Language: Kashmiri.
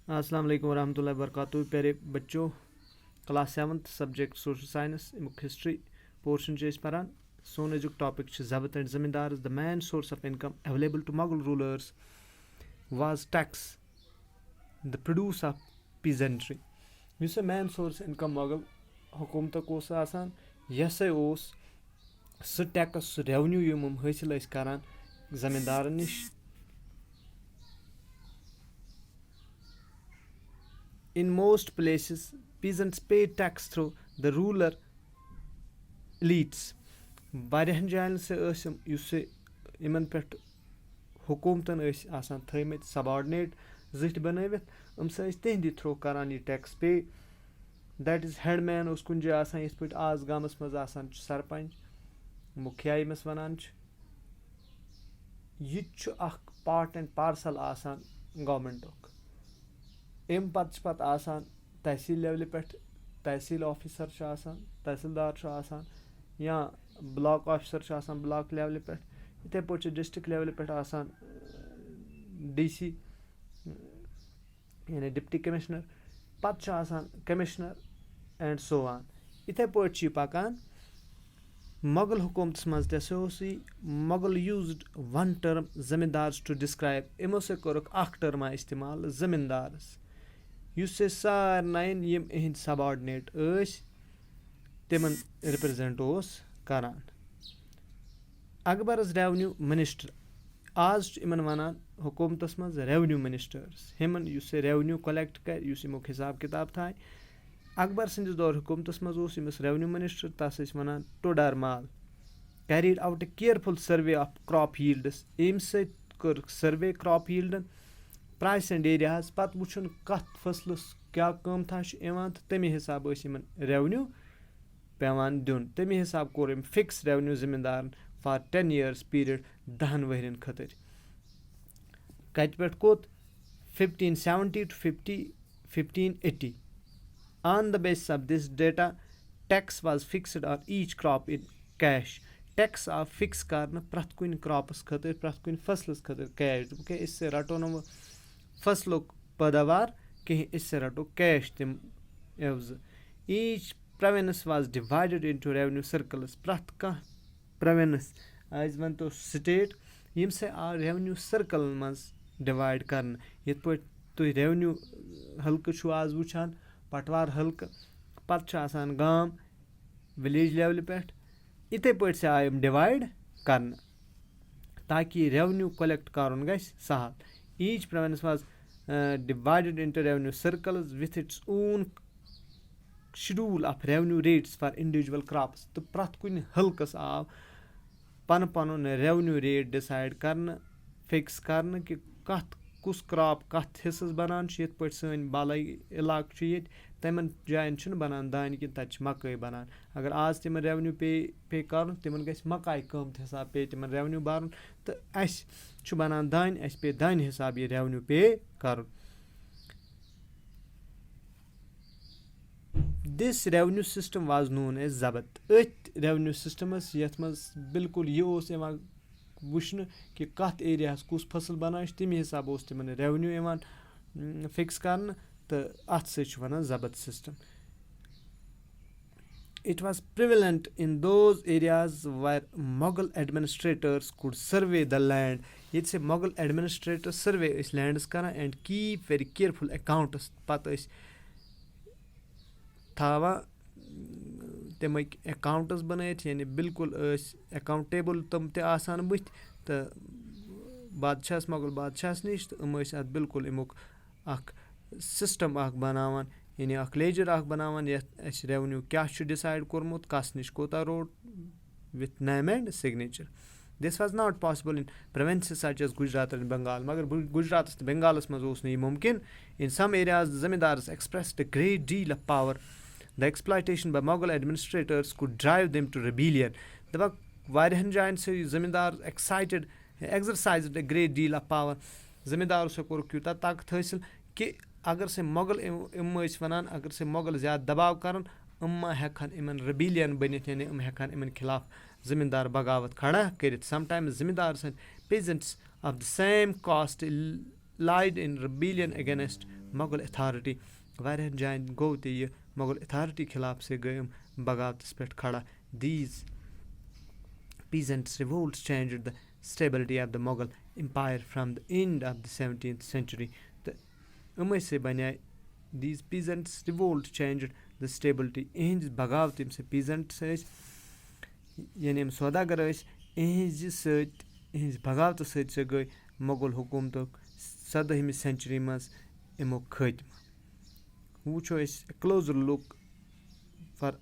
अस्सलाम वालेकुम रहमतुल्लाहि व बरकातुहू। प्यारे बच्चों, class 7th subject social science अमुक हिस्ट्री पोर्शन पारान। सोन अजुक topic zabt and zamindar. The main source of income available to Mughal rulers was tax, the produce of peasantry. युस मेन सोर्स इनकम मुगल हुकूमतक ओस आसान, यह ओस सह टैक्स सह रेवन्यू यम हासिल करान ज़मींदारन निश। In most places, peasants pay tax through the ruler elites. वारियाहन जायन से युस इमन पेट हुकूमतन आसान थमित सबऑर्डिनेट जिट बनवित से तिहंदि थ्रू करान ये टैक्स पे। दैट इज हेडमैन उस कुन जाय आसान, इस आज गामस मज आसान सरपंच मुखिया यमस वनान यह पार्ट एंड पार्सल आसान गवर्नमेंट। अम पत आसान तहसील लेवल पे तहसील ऑफिसर आसान, तहसीलदार आसान, या ब्लॉक ऑफिसर आसान ब्लॉक लेवल पे। इथे पे डिस्ट्रिक्ट लेवल पे आसान DC यानी डिप्टी कमिश्नर, पत आसान कमिश्नर एंड सो ऑन। इथे पे पकान मुगल हुकूमत मज तसी मुगल यूज्ड वन टर्म जमींदार टू डिस्क्राइब। इमो से कोरुक टर्मा इस्तेमाल जमींदारस, युस सारन यम इहंद सबऑर्डिनेट तिमन रिप्रेजेंट ओस करान। अकबरस रेवन्यू मिनिस्टर आज इमन वनान हुकूमतस मज रेवन्यू मिनिस्टर्स। हिमन युस रेवन्यू कलेक्ट कर, युस इमुक हिसाब किताब थाय। अकबर सिंदिस दौर हुकूमतस मज ओस यमस रेवन्यू मिनिस्टर, तस वनान Todar Mal. Carried out a careful survey of crop yields. अम सर सर्वे क्रॉप यील्डन प्राइस एंड एरिया पत वुचन कत फसलस क्या कमथा तो तमे हिसाब रेवन्यू पेवान दिन। तमे हिसाब कोर फिक्स रेवन्यू जिम्मेदार फॉर 10 years पीरियड 10 वहरन खतर। कत पे कोत 1570 to 1580। On the basis of this data tax was fixed on each crop in cash. Tax आव फिक्स कर प्रथ कुन क्रॉपस खतर, प्रथ कुन फसलस खतर कैश। इससे रटो न फसलुक पैदावार कहीं, इससे रटो कैश तम एवज। Each province was divided into revenue circles. प्रथ कह प्रोविंस आज वन तो स्टेट यम से आ रेवन्यू सर्कल मज डिवाइड कर। यथ पे तुम रेवन्यू हल्क आज वुचान, पटवार हल्क, पत आसान गाम विलेज लेवल पे। इथे पे से आय डिवाइड कर ताकि रेवन्यू कलेक्ट कर सहल। Each province was divided into revenue circles with its own schedule of revenue rates for individual crops. तो प्रथ कुन हल्कस आव पन पन रेवन्यू रेट डिसाइड करन, फिक्स करन कि कत कुस क्रॉप कत हिस्सस बनान। ये पे सन बालाई इलाक तमन जायन बनान दान कि तत मकई बनान। अगर आज तिमन रेवन्यू पे कर तिमन गस मकाई कमत हिसाब पे तिमन रेवन्यू भरन, तो अस बनान दान, अस पे दान हिसाब ये रेवन्यू पे कर। This revenue system was known as zabt. अथ रेवन्यू सिस्टमस यथ मज बिल्कुल यह वुचन कि कत एरिया कुस फसल बनान, तमे हिसाब तिमन रेवन्यू फिक्स कर, तो अत वन zabt system. It was prevalent in those areas where Mughal administrators could survey the land. Yet se Mughal administrators survey is lands kara and keep very careful accounts. Pat is thawa तमिक accounts बनत, यानी बिल्कुल accountable तम ते आसान बुथ तो बादशाह मुगल बादशाह निश। तो बिल्कुल अमुक सिस्टम बनावान, यानी लेजर बनावान यथ रेवन्यू क्या डिसाइड कोर्मुत, कस निश कोता रोड with name and signature. This was not possible in provinces such as Gujarat and Bengal. मगर गुजरात तो बंगालस मज ओस मुमकिन। In some areas zamindars expressed a great deal of power. The exploitation by Mughal administrators could drive them to rebellion. दपा वारियाहन जायन से जमींदार exercised a great deal of power. जमींदार से कोर क्यूता ताकत हासिल कि अगर से मुगल वनान, अगर से मुगल ज्यादा दबाव करन हेकान इमन रेबिलियन बनित, यानी हेकान इमन खिलाफ जमींदार बगावत खड़ा कर। समटाइम्स जमींदार and peasants of the same caste lied in rebellion against Mughal authority. واریاہن جایَن گوٚو تہِ یہِ مۄغل اتھارٹی خلاف سے گٔے یِم بغاوتَس پٮ۪ٹھ کھڑا. These peasants' revolts changed the stability of the Mughal empire from the end of the 17th century. تہٕ یِمے سے بنے these peasants' revolt changed the stability. یِہِنٛدِس بغاوت یِم سہ peasants ٲسۍ یعنی یِم سوداگر ٲسۍ یِہِنٛزِ سۭتۍ یِہِنٛزِ بغاوتہٕ سۭتۍ سہ گٔے مۄغل حکوٗمتُک 17ہمہِ سینچُری منٛز اَمیُک خٲتمہٕ. وٕچھو أسۍ کٕلوزر لُک فار